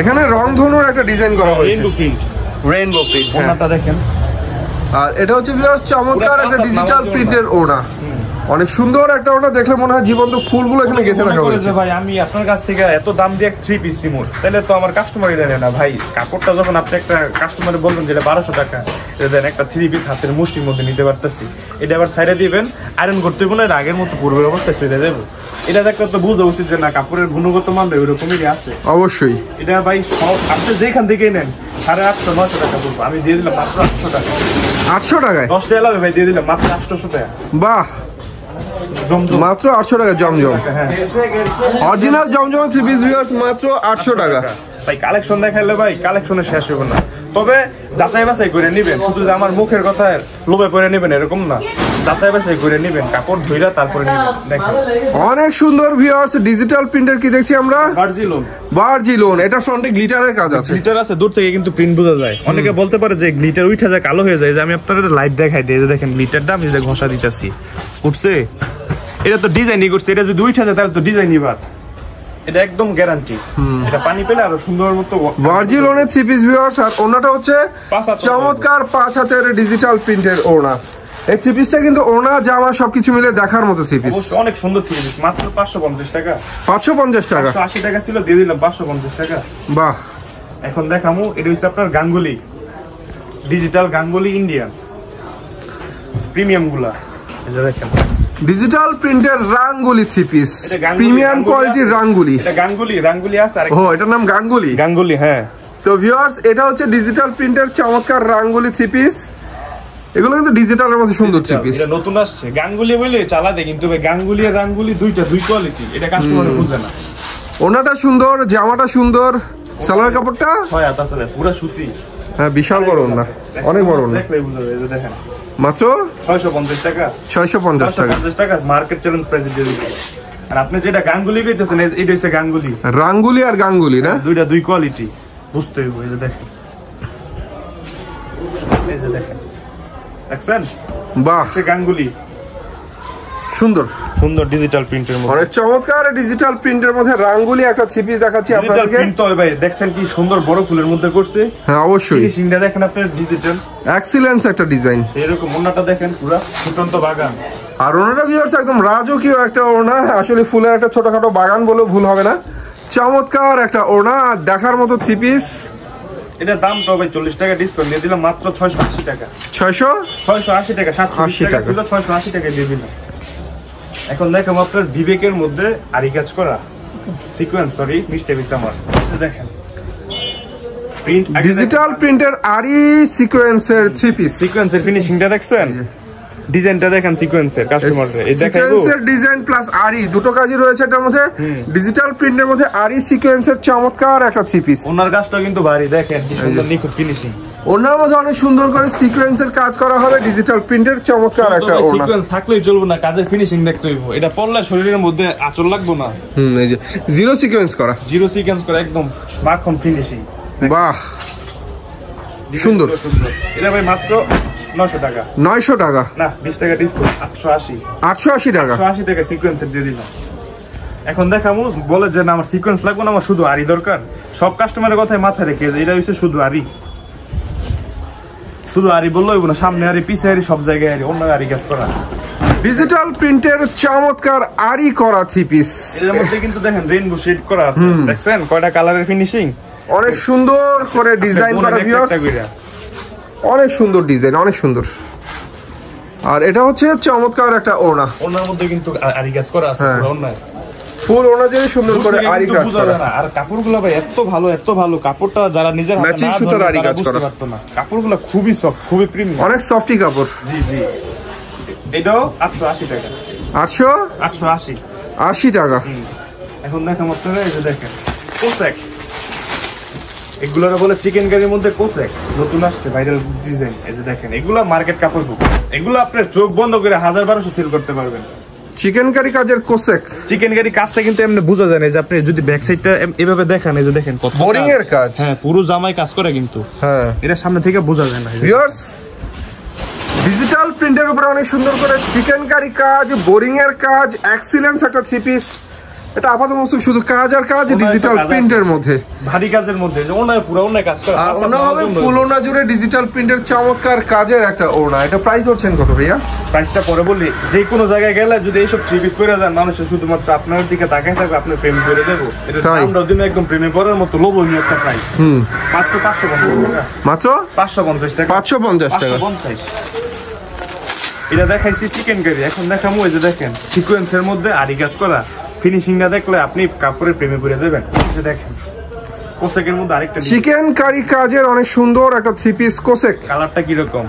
এখানে রংধনুর একটা ডিজাইন করা হয়েছে, রেইনবো প্রিন্ট। ওনাটা দেখেন। আর এটা হচ্ছে ভিউয়ার্স চমৎকার একটা ডিজিটাল প্রিন্টের ওড়না, অনেক সুন্দর একটা ওড়না। দেখলে মনে হয় জীবন্ত ফুলগুলো এখানে গেঁথে রাখা হয়েছে। ভাই আমি আপনার কাছ থেকে এত দাম দিয়ে থ্রি পিস নিব, তাহলে তো আমার কাস্টমারই জানে না ভাই। কাপড়টা যখন আপনি একটা কাস্টমারে বলবেন যেটা 1200 টাকা, দেন একটা থ্রি পিস হাতের মুষ্টির মধ্যে নিতে পারতেছি, এটা আবার সাইডে দিবেন, আয়রন করতে হবে না, আগের মতো পূর্বের অবস্থায় চলে দেবো। এটা দেখতে তো বুঝা উচিত যে না কাপড়ের গুণগত মান ওইরকমই আছে। অবশ্যই এটা ভাই সব আপনি যেখান থেকে নেন 850-900 টাকা পড়বো, আমি দিয়ে দিলাম মাত্র 800 টাকা। 800 টাকায় 10 টাকা লাগবে ভাই, দিয়ে দিলাম মাত্র 800 টাকা। বাহ, মাত্র 800 টাকা জমজম অরিজিনাল জমজম থ্রি পিস ভিউয়ার্স, মাত্র 800 টাকা। ভাই কালেকশন দেখাইলে ভাই কালেকশনে শেষ হবে না, তবে যাচাই বাছাই করে নিবেন। শুধু যে আমার মুখের কথা লোভে পড়ে নিবেন এরকম না, যাচাই বাছাই করে নিবেন, কাপড় ধুইরা তারপরে নিবেন। দেখেন অনেক সুন্দর ভিউয়ার্স ডিজিটাল প্রিন্টার। কি দেখছি আমরা? বার্জিলোন। এটা ফ্রন্টে গ্লিটারের কাজ আছে, গ্লিটার আছে, দূর থেকে কিন্তু প্রিন্ট বোঝা যায়। অনেকে বলতে পারে যে গ্লিটার উঠে যায়, কালো হয়ে যায়, যে আমি আপনাদের লাইভ দেখাই দিই। যে দেখেন গ্লিটারটা আমি যে ঘষা দিতেছি উঠছে, এটা তো ডিজাইনই করছে। এটা যদি উঠে যায় তাহলে তো ডিজাইনই বাদ, এটা একদম গ্যারান্টি। এটা পানি পেলে আরো সুন্দর মতো বার্জিলোনের থ্রি পিস ভিউয়ার্স। আর ওড়নাটা হচ্ছে চমৎকার 5 হাতের ডিজিটাল প্রিন্টের ওড়না। এই থ্রি পিসটা কিন্তু ওড়না জামা সবকিছু মিলে দেখার মতো থ্রি পিস, অনেক সুন্দর থ্রি পিস। মাত্র 550 টাকা। 550 টাকা। 180 টাকা ছিল, দিয়ে দিলাম 550 টাকা। বাহ। এখন দেখামু, এটা হচ্ছে আপনার Ganguly digital, Ganguly Indian premium গুলা। এই যে দেখেন ডিজিটাল প্রিন্টের রাঙ্গুলি থ্রি পিস, প্রিমিয়াম কোয়ালিটির রাঙ্গুলি। এটা গাঙ্গুলি আছে আর ও এটার নাম গাঙ্গুলি। হ্যাঁ, তো ভিউয়ার্স এটা হচ্ছে ডিজিটাল প্রিন্টের চমৎকার রাঙ্গুলি থ্রি পিস। এগুলো কিন্তু ডিজিটালের মধ্যে সুন্দর থ্রি পিস। এটা নতুন আসছে, গাঙ্গুলি বলে চালা দেয়, কিন্তু গাঙ্গুলি আর রাঙ্গুলি দুই কোয়ালিটি, এটা কাস্টমার বুঝে না। ওনাটা সুন্দর, জামাটা সুন্দর, সালোয়ার কাপড়টা হয় আতা পুরো সুতি। হ্যাঁ বিশাল বড় ওড়না, অনেক বড় ওড়না। দেখলেই বুঝা যায়, দেখেন মাত্র 650 টাকা। 650 টাকা, 650 টাকা মার্কেট চ্যালেঞ্জ প্রাইসে দিয়ে দিচ্ছি। আর আপনি যেটা গাঙ্গুলি কইতেছেন, এটা হচ্ছে গাঙ্গুলি। রাঙ্গুলি আর গাঙ্গুলি না, দুইটা দুই কোয়ালিটি, বুঝতে হইব। এই যে দেখেন, এই যে দেখেন, দেখছেন? বাহ, সে গাঙ্গুলি সুন্দর সুন্দর ডিজিটাল প্রিন্টের মধ্যে, অনেক চমৎকার ডিজিটাল প্রিন্টের মধ্যে রাঙ্গুলি একটা থ্রি পিস দেখাচ্ছি ডিজিটাল আপনাদেরকে। প্রিন্ট তো ভাই দেখছেন কি সুন্দর বড় ফুলের মধ্যে করছে। হ্যাঁ অবশ্যই, ফিনিশিংটা দেখেন আপনার ডিজিটাল এক্সিলেন্স একটা ডিজাইন। এরকম ওন্নাটা দেখেন পুরো ফুটন্ত বাগান। আর ওনাটা ভিউয়ার্স একদম রাজকীয় একটা ওড়না, আসলে ফুলের একটা ছোটখাটো বাগান বলেও ভুল হবে না। চমৎকার একটা ওড়না, দেখার মতো থ্রি পিস। এটা দাম তো ভাই 40 টাকা ডিসকাউন্ট দিয়ে দিলাম, মাত্র 680 টাকা। 680 টাকা, 780 টাকা ছিল, 680 টাকা দিয়ে দিলাম। এখন দেখো আপনার বিবেকের মধ্যে আরি কাজ করা সিকোয়েন্স, সরি মিস্টেক হইছে আমার। দেখেন প্রিন্ট, ডিজিটাল প্রিন্টের আরি সিকোয়েন্সের থ্রি পিস। সিকোয়েন্সের ফিনিশিংটা দেখছেন, ডিজাইনটা দেখেন সিকোয়েন্সের কাস্টমারদের। এই দেখাইবো সিকোয়েন্সের ডিজাইন প্লাস আরি দুটো কাজই রয়েছে এটার মধ্যে। ডিজিটাল প্রিন্টের মধ্যে আরি সিকোয়েন্সের চমৎকার একটা থ্রি পিস। ওনার কাজটা কিন্তু ভারী, দেখেন কি সুন্দর নিখুঁত ফিনিশিং। ওনার মধ্যে অনেক সুন্দর করে সিকোয়েন্সের কাজ করা হবে, ডিজিটাল প্রিন্টের চমৎকার একটা ওড়না। সিকোয়েন্স থাকলেই চলবে না, কাজের ফিনিশিং দেখতে হইব। এটা পরলে শরীরের মধ্যে আঁচল লাগবে না। এই যে জিরো সিকোয়েন্স করা, জিরো সিকোয়েন্স করা, একদম মাখন ফিনিশিং। বাহ সুন্দর। এটা ভাই মাত্র 900 টাকা। 900 টাকা না 20 টাকা ডিসকাউন্ট, 880। 880 টাকা। 880 টাকা সিকোয়েন্সের দিয়ে দিলাম। এখন দেখামু, বলে যে না আমার সিকোয়েন্স লাগবে না, আমার শুধু আরি দরকার। সব কাস্টমারের কথাই মাথায় রেখে যে এটা হচ্ছে শুধু আরি, শুধু আরি বললেই না, সামনে আরি পিছে আরি সব জায়গায় আরি, অন্য আরি কাজ করা। ডিজিটাল প্রিন্টের চমৎকার আরি করা থ্রি পিস। এর মধ্যে কিন্তু দেখেন রেইনবো শেড করা আছে, দেখছেন কয়টা কালারের ফিনিশিং, অনেক সুন্দর করে ডিজাইন করা ভিউয়ার্স, অনেক সুন্দর ডিজাইন, অনেক সুন্দর। আর এটা হচ্ছে চমৎকার একটা ওড়না, ওনার মধ্যে কিন্তু আরি কাজ করা আছে পুরো ওড়নায়, ফুল ওড়না দিয়ে সুন্দর করে আরি কাজ করা। আর কাপড়গুলো ভাই এত ভালো, এত ভালো কাপড়টা, যারা নিজের হাতে ম্যাচিং সুতার আরি কাজ করা না। কাপড়গুলো খুবই সফট, খুবই প্রিমিয়াম, অনেক সফটি কাপড়। জি জি। এটাও 880 টাকা। 880 টাকা। এখন দেখেন আপনারা, এই যে দেখেন কোসেক, এগুলোর বলে চিকেন কারির মধ্যে কোসেক, নতুন আসছে ভাইরাল ডিজাইন। এই যে দেখেন এগুলা মার্কেট কাপড় বুক, এগুলো আপনার চোখ বন্ধ করে 1000-1200 সেল করতে পারবেন। চিকেন কারি কাজের কোসেক, চিকেন কারি কাজটা কিন্তু এমনি বোঝা যায় না, যে আপনি যদি ব্যাক সাইডটা এভাবে দেখেন, এই যে দেখেন কত বোরিং এর কাজ। হ্যাঁ পুরো জামাই কাজ করে কিন্তু, হ্যাঁ এটা সামনে থেকে বোঝা যায় না। ভিউয়ার্স ডিজিটাল প্রিন্টের উপরে অনেক সুন্দর করে চিকেন কারি কাজ, বোরিং এর কাজ, এক্সিলেন্স একটা থ্রি পিস। এটা আপাতত শুধু কাজ আর কাজ, ডিজিটাল প্রিন্টের মধ্যে, ভারী কাজের মধ্যে, যে ওনায় পুরো ওনায় কাজ করে, আর ওনা হবে ফুল ওনা জুড়ে ডিজিটাল প্রিন্টের চমৎকার কাজের একটা ওনা। এটা প্রাইস ধরছেন কত ভাইয়া? প্রাইসটা পরে বলি। যে কোনো জায়গায় গেলে যদি এইসব থ্রি পিস পরে যান, মানুষের শুধুমাত্র আপনার দিকে তাকায় থাকবে, আপনি প্রেম করে দেবো। এটা আমরা দিন একদম প্রেমে পড়ার মতো লোভনীয় একটা প্রাইস, মাত্র 550 টাকা। মাত্র 550 টাকা। 550 টাকা। 550। এটা দেখাইছি চিকেন কারি, এখন দেখামু এই যে দেখেন সিকোয়েন্সের মধ্যে আরি কাজ করা। ফিনিশিংটা দেখলে আপনি কাপড়ের প্রেমে পড়ে যাবেন। এই দেখেন কোসেকের মধ্যে আরেকটা চিকেন কারি কাজের অনেক সুন্দর একটা থ্রি পিস কোসেক। কালারটা কি রকম?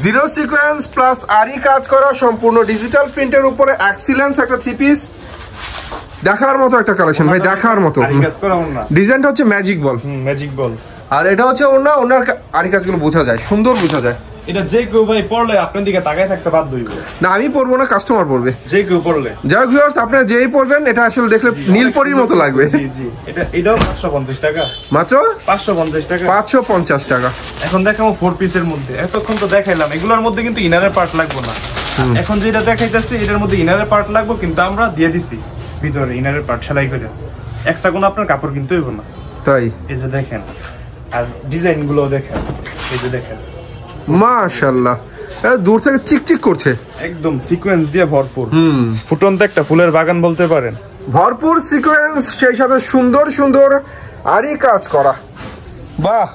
জিরো সিকোয়েন্স প্লাস আরি কাজ করা, সম্পূর্ণ ডিজিটাল প্রিন্টের উপরে এক্সিলেন্স একটা থ্রি পিস। দেখার মতো একটা কালেকশন ভাই, দেখার মতো। আরি কাজ করা ওন্না, ডিজাইনটা হচ্ছে ম্যাজিক বল। Magic ball. আর এটা হচ্ছে ওনার আরি কাজগুলো বোঝা যায়, সুন্দর বোঝা যায়। এটা যে কেউ ভাই পড়লে আপনার দিকে তাকায় থাকতে বাধ্য হইবে। না আমি পরবো না, কাস্টমার পরবে। যে কেউ পড়লে, যাই হোক ভিউয়ার্স আপনারা যেই পরবেন, এটা আসলে দেখলে নীলপরীর মতো লাগবে। জি জি। এটাও 550 টাকা। মাত্র 550 টাকা। 550 টাকা। এখন দেখাবো 4 পিসের মধ্যে। এতক্ষণ তো দেখাইলাম, এগুলোর মধ্যে কিন্তু ইনারের পার্ট লাগবে না। এখন যেটা দেখাইতেছি এটার মধ্যে ইনারের পার্ট লাগবে, কিন্তু আমরা দিয়ে দিছি ভিতরে ইনারের পার্ট সেলাই করে। এক্সট্রা কোনো আপনার কাপড় কিনতে হইব না। তাই এই যে দেখেন, আর ডিজাইন গুলো দেখেন, এই যে দেখেন মাশাআল্লাহ, দূর থেকে চিকচিক করছে, একদম সিকোয়েন্স দিয়ে ভরপুর। ফুটন্ত একটা ফুলের বাগান বলতে পারেন। ভরপুর সিকোয়েন্স, সেই সাথে সুন্দর সুন্দর আরি কাজ করা। বাহ,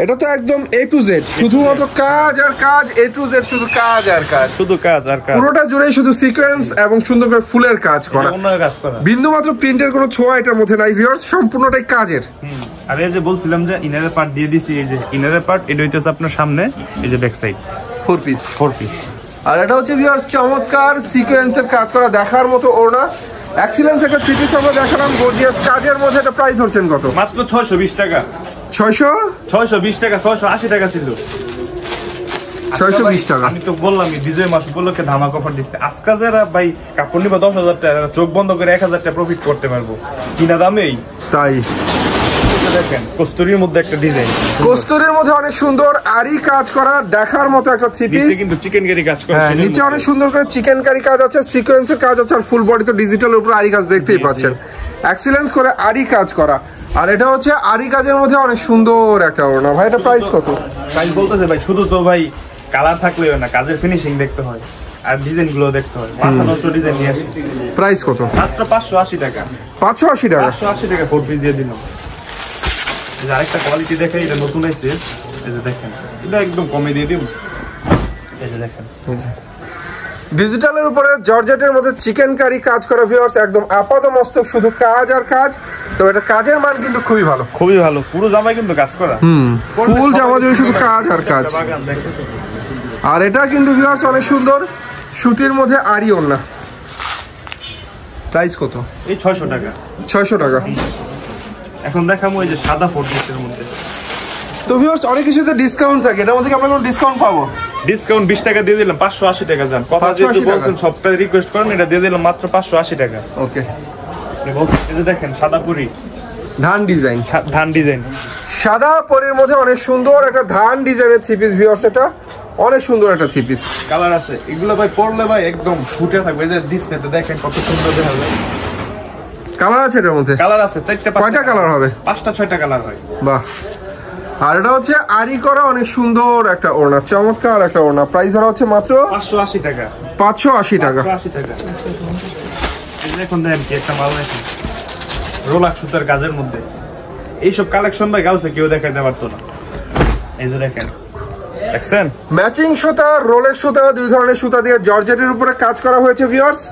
এটা তো একদম A to Z, শুধুমাত্র কাজ আর কাজ, A to Z, শুধু কাজ আর কাজ, শুধু কাজ আর কাজ, পুরোটা জুড়ে শুধু সিকোয়েন্স এবং সুন্দর করে ফুলের কাজ করা। বিন্দুমাত্র প্রিন্টের কোনো ছোঁয়া এটার মধ্যে নাই ভিউয়ার্স, সম্পূর্ণটাই কাজের। আর এই যে বলছিলাম যে ইনারের পার্ট দিয়ে দিছি, এই যে ইনারের পার্ট, এটা হইতেছে আপনার সামনে, এই যে ব্যাক সাইড 4 পিস। 4 পিস। আর এটা হচ্ছে ভিউয়ার্স চমৎকার সিকোয়েন্সের কাজ করা, দেখার মতো ওড়না। এক্সিলেন্স একটা থ্রি পিস আমরা দেখালাম গর্জিয়াস কাজের মধ্যে। এটা প্রাইস ধরছেন কত? মাত্র 620 টাকা। 620 টাকা, 680 টাকা ছিল। 620 টাকা। আমি তো বললামই বিজয় মাস উপলক্ষে ধামাকা অফার দিচ্ছে। আজকে যারা ভাই কাপড় নিবা 10,000 টাকা, চোখ বন্ধ করে 1,000 টাকা প্রফিট করতে পারবো কিনা দামেই। তাই দেখেন কস্তুরীর মধ্যে একটা ডিজাইন, কস্তুরীর মধ্যে অনেক সুন্দর আরি কাজ করা, দেখার মতো একটা থ্রি পিস। নিচে কিন্তু চিকেন কারি কাজ করা, হ্যাঁ নিচে অনেক সুন্দর করে চিকেন কারি কাজ আছে, সিকোয়েন্সের কাজ আছে, আর ফুল বডি তো ডিজিটাল উপর আরি কাজ দেখতেই পাচ্ছেন। এক্সিলেন্স করে আরি কাজ করা, আর এটা হচ্ছে আরি কাজের মধ্যে অনেক সুন্দর একটা ওড়না। ভাই এটা প্রাইস কত? প্রাইস বলতেছে ভাই শুধু তো ভাই কালার থাকলেও না, কাজের ফিনিশিং দেখতে হয় আর ডিজাইন গুলো দেখতে হয়। মাথা নষ্ট ডিজাইন নিয়ে আসি। প্রাইস কত? মাত্র 580 টাকা। 580 টাকা? 580 টাকা 4 পিস দিয়ে দিলাম। এই যে আরেকটা কোয়ালিটি দেখে, এটা নতুন আছে, এই যে দেখেন এটা একদম কমে দিয়ে দিই। এই যে দেখেন ডিজিটালের উপরে জর্জেটের মধ্যে চিকেন কারি কাজ করা ভিউয়ার্স, একদম আপাত মস্তক শুধু কাজ আর কাজ। তো এটা কাজের মান কিন্তু খুবই ভালো, খুবই ভালো। পুরো জামায় কিন্তু কাজ করা, ফুল জামা জুড়ে শুধু কাজ আর কাজ। আর এটা কিন্তু ভিউয়ার্স অনেক সুন্দর সুতির মধ্যে আরি ওড়না। প্রাইস কত? এই 600 টাকা। 600 টাকা। এখন দেখাবো এই যে সাদা 4 পিসের মধ্যে। তো ভিউয়ার্স অনেক কিছুতে ডিসকাউন্ট থাকে, এটার মধ্যে কি আমরা কোনো ডিসকাউন্ট পাবো? ডিসকাউন্ট 20 টাকা দিয়ে দিলাম, 580 টাকা যান। কথা যেহেতু বলছেন সবটা রিকোয়েস্ট করেন, এটা দিয়ে দিলাম মাত্র 580 টাকা। ওকে। এই যে দেখেন সাদা পুরি ধান ডিজাইন, ধান ডিজাইন, সাদা পরির মধ্যে অনেক সুন্দর একটা ধান ডিজাইনের থ্রি পিস ভিউয়ার্স, এটা অনেক সুন্দর একটা থ্রি পিস। কালার আছে এগুলো ভাই, পরলে ভাই একদম ফুটে থাকবে। এই যে ডিসপ্লেতে দেখেন কত সুন্দর দেখা যায়। কালার আছে এটার মধ্যে? কালার আছে 4টা। কয়টা কালার হবে? 5টা 6টা কালার হয়। বাহ। আর এটা হচ্ছে আরি করা অনেক সুন্দর একটা ওড়না, চমৎকার একটা ওড়না। প্রাইস ধরা হচ্ছে মাত্র 580 টাকা। 580 টাকা। 580 টাকা। এই দেখুন দেখেন কি একটা মাল আছে, রোলাক সুতার কাজের মধ্যে। এইসব কালেকশন ভাই গাউসে কেউ দেখাইতে পারতো না। এই যে দেখেন, দেখছেন ম্যাচিং সুতা, রোলেক্স সুতা, দুই ধরনের সুতা দিয়ে জর্জেটের উপরে কাজ করা হয়েছে ভিউয়ার্স।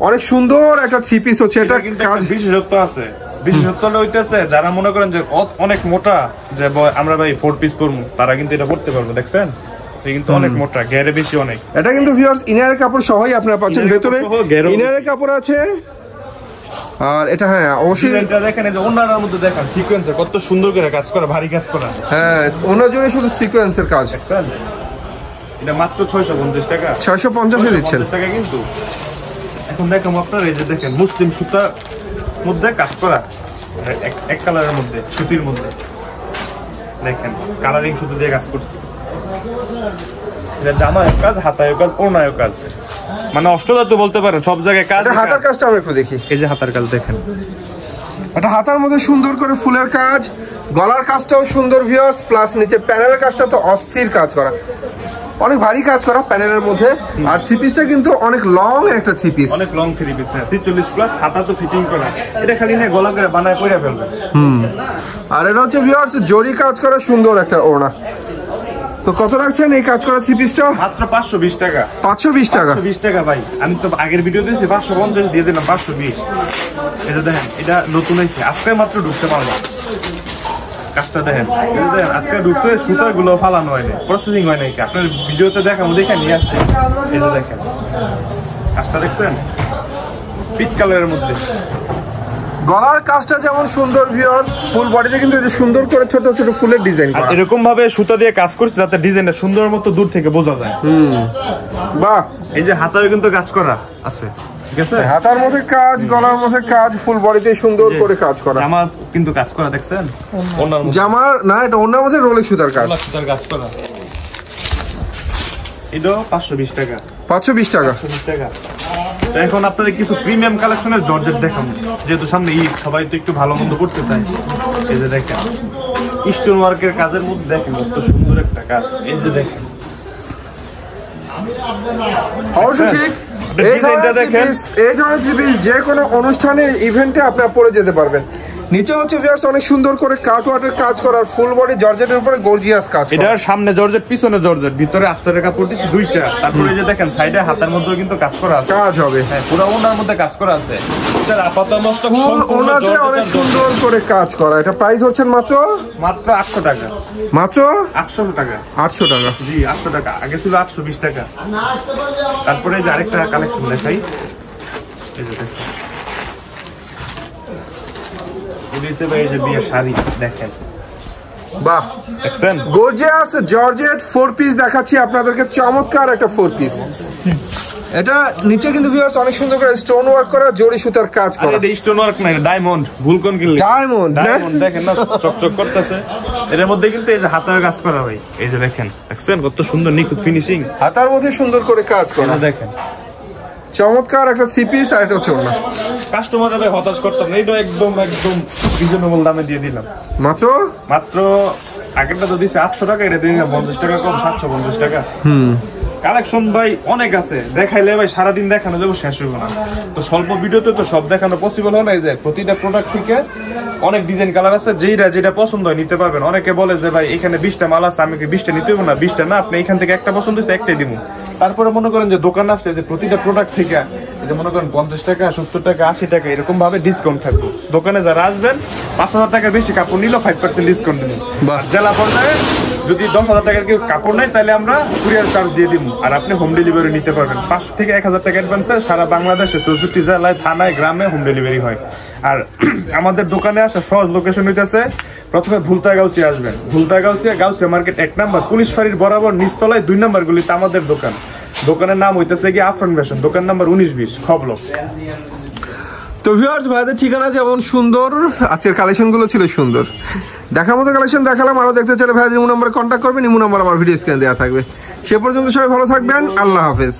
অনেক সুন্দর একটা থ্রি পিস হচ্ছে এটা। কিন্তু কাজ বিশেষত্ব আছে, বিশেষত্ব হইতেছে যারা মনে করেন যে অনেক মোটা, যে আমরা ভাই 4 পিস করবো, তারা কিন্তু এটা করতে পারবো। দেখছেন কিন্তু অনেক মোটা, ঘেরে বেশি অনেক। এটা কিন্তু ভিউয়ার্স ইনারের কাপড় সহই আপনারা পাচ্ছেন, ভেতরে ইনারের কাপড় আছে। আর এটা হ্যাঁ অবশ্যই এটা দেখেন, এই যে ওনার মধ্যে দেখেন সিকোয়েন্সে কত সুন্দর করে কাজ করা, ভারী কাজ করা। হ্যাঁ ওনার জন্য শুধু সিকোয়েন্সের কাজ। দেখছেন এটা মাত্র 650 টাকা। 650 এ দিচ্ছেন টাকা কিন্তু। এখন দেখেন আপনারা এই যে দেখেন মুসলিম সুতা মধ্যে কাজ করা, এক কালারের মধ্যে, সুতির মধ্যে দেখেন কালারিং সুতো দিয়ে কাজ করছে। এটা জামায় কাজ, হাতায় কাজ, ওড়নায় কাজ, মানে অষ্টধাতু বলতে পারেন, সব জায়গায় কাজ। এটা হাতার কাজটা আমরা একটু দেখি। এই যে হাতার কাজ দেখেন, এটা হাতার মধ্যে সুন্দর করে ফুলের কাজ, গলার কাজটাও সুন্দর ভিউয়ার্স, প্লাস নিচে প্যানেলের কাজটা তো অস্থির কাজ করা, অনেক ভারী কাজ করা প্যানেলের মধ্যে। আর থ্রি পিসটা কিন্তু অনেক লং একটা থ্রি পিস, অনেক লং থ্রি পিস, 46 প্লাস, হাতা তো ফিটিং করা। এটা খালি না গলা করে বানায় পরে ফেলবে। আর এটা হচ্ছে ভিউয়ার্স জরি কাজ করা সুন্দর একটা ওড়না। তো কত রাখছেন এই কাজ করা থ্রি পিসটা? মাত্র 520 টাকা। 520 টাকা? 520 টাকা ভাই। আমি তো আগের ভিডিও দিয়েছি 550, দিয়ে দিলাম 520। এটা দেখেন, এটা নতুন হয়েছে, আজকে মাত্র ঢুকতে পারলাম। কাজটা দেখেন, এটা দেখেন আজকে ঢুকছে, সুতাগুলো ফালানো হয়নি, প্রসেসিং হয় নাই। আপনার ভিডিওতে দেখাবো, দেখে নিয়ে আসছি। এই যে দেখেন কাজটা দেখছেন, পিট কালারের মধ্যে। গলার কাজটা যেমন সুন্দর ভিউয়ার্স, ফুল বডিতে কিন্তু এই যে সুন্দর করে ছোট ছোট ফুলের ডিজাইন করা। এরকম ভাবে সুতা দিয়ে কাজ করছে যাতে ডিজাইনটা সুন্দর মতো দূর থেকে বোঝা যায়। বাহ। এই যে হাতায় কিন্তু কাজ করা আছে, ঠিক আছে? হাতার মধ্যে কাজ, গলার মধ্যে কাজ, ফুল বডিতে সুন্দর করে কাজ করা। জামা কিন্তু কাজ করা, দেখছেন ওনার মধ্যে। জামার না, এটা ওনার মধ্যে রোলেক্স সুতার কাজ। সুতার কাজ করা। এটা 520 টাকা। 520 টাকা। 520 টাকা। তো এখন আপনাদের কিছু প্রিমিয়াম কালেকশনের জর্জেট দেখাবো, যেহেতু সামনে ঈদ, সবাই তো একটু ভালো মন্দ করতে চায়। এই যে দেখেন স্টোন ওয়ার্কের কাজের মধ্যে দেখেন কত সুন্দর একটা কাজ। এই যে দেখেন অবশ্যই ঠিক। এই ধরনের থ্রি পিস যে কোনো অনুষ্ঠানে, ইভেন্টে আপনারা পরে যেতে পারবেন। নিচে হচ্ছে ভিউয়ার্স অনেক সুন্দর করে কাটওয়ার্কের কাজ করার, ফুল বডি জর্জেটের উপরে গর্জিয়াস কাজ করা। এটার সামনে জর্জেট, পিছনে জর্জেট, ভিতরে আস্তরের কাপড় দিয়েছি দুইটা। তারপরে যে দেখেন সাইডে হাতের মধ্যেও কিন্তু কাজ করা আছে, কাজ হবে। হ্যাঁ পুরো ওনার মধ্যে কাজ করা আছে। এটার আপাতমস্তক সম্পূর্ণ ওনাতে অনেক সুন্দর করে কাজ করা। এটা প্রাইস হচ্ছে মাত্র 800 টাকা। মাত্র 800 টাকা। 800 টাকা। জি 800 টাকা। আগে ছিল 820 টাকা। তারপরে যে আরেকটা কালেকশন দেখাই, এই যে দেখেন এই যে বিয়ের শাড়ি দেখেন, বাহ, দেখছেন গর্জিয়াস জর্জেট 4 পিস দেখাচ্ছি আপনাদেরকে, চমৎকার একটা 4 পিস। এটা নিচে কিন্তু ভিউয়ার্স অনেক সুন্দর করে স্টোন ওয়ার্ক করা, জরি সুতার কাজ করা। এটা স্টোন ওয়ার্ক না, এটা ডায়মন্ড। ভুল কোন কিনলে ডায়মন্ড, ডায়মন্ড দেখেন না চকচক করতেছে। এর মধ্যে কিন্তু এই যে হাতের কাজ করা ভাই, এই যে দেখেন, দেখছেন কত সুন্দর নিখুঁত ফিনিশিং, হাতার মধ্যে সুন্দর করে কাজ করা। দেখেন চমৎকার একটা 3 পিস। আর এটা হচ্ছে ওড়না। কাস্টমাররা ভাই হতাশ করতাম না, এটা একদম একদম রিজনেবল দামে দিয়ে দিলাম। মাত্র আগেরটা তো দিছে 800 টাকা, এটা দিয়ে দিলাম 50 টাকা কম, 750 টাকা। কালেকশন ভাই অনেক আছে, দেখাইলে ভাই সারাদিন দেখানো যাবো, শেষ হইব না। তো স্বল্প ভিডিওতে তো সব দেখানো পসিবল হয় না। এই যে প্রতিটা প্রোডাক্ট থেকে অনেক ডিজাইন কালার আছে, যেটা পছন্দ হয় নিতে পারবেন। অনেকে বলে যে ভাই এখানে 20টা মাল আছে, আমি কি 20টা নিতে হইব না? 20টা না, আপনি এখান থেকে একটা পছন্দ হয়েছে একটাই দিব। তারপরে মনে করেন যে দোকান আসলে যে প্রতিটা প্রোডাক্ট থেকে যে মনে করেন 50 টাকা, 70 টাকা, 80 টাকা এরকম ভাবে ডিসকাউন্ট থাকবে। দোকানে যারা আসবেন 5000 টাকা বেশি কাপড় নিলেও 5% ডিসকাউন্ট দিন। জেলা পর্যায়ে যদি 10,000 টাকার কেউ কাপড় নেয় তাহলে আমরা কুরিয়ার চার্জ দিয়ে দিব, আর আপনি হোম ডেলিভারি নিতে পারবেন। 500 থেকে 1000 টাকা অ্যাডভান্সে সারা বাংলাদেশে 64 জেলায়, থানায়, গ্রামে হোম ডেলিভারি হয়। আর আমাদের দোকানে আসা সহজ লোকেশন হইতেছে, প্রথমে ভুলতা-গাউসিয়া আসবেন। ভুলতা-গাউসিয়া, গাউসিয়া মার্কেট 1 নম্বর, পুলিশ ফাঁড়ির বরাবর নিচতলায় 2 নম্বর গলিতে আমাদের দোকান। দোকানের নাম হইতেছে কি আফরান ফ্যাশন, দোকান নাম্বার 1920 খবল। তো ভিউয়ার্স, ভাইদের ঠিকানা যেমন সুন্দর, আজকের কালেকশন গুলো ছিল সুন্দর। দেখার মতো কালেকশন দেখালাম। আরো দেখতে চাইলে ভাইদের ইমো নাম্বারে কন্ট্যাক্ট করবেন, ইমো নাম্বার আমার ভিডিও স্ক্রিনে দেওয়া থাকবে। সে পর্যন্ত সবাই ভালো থাকবেন, আল্লাহ হাফেজ।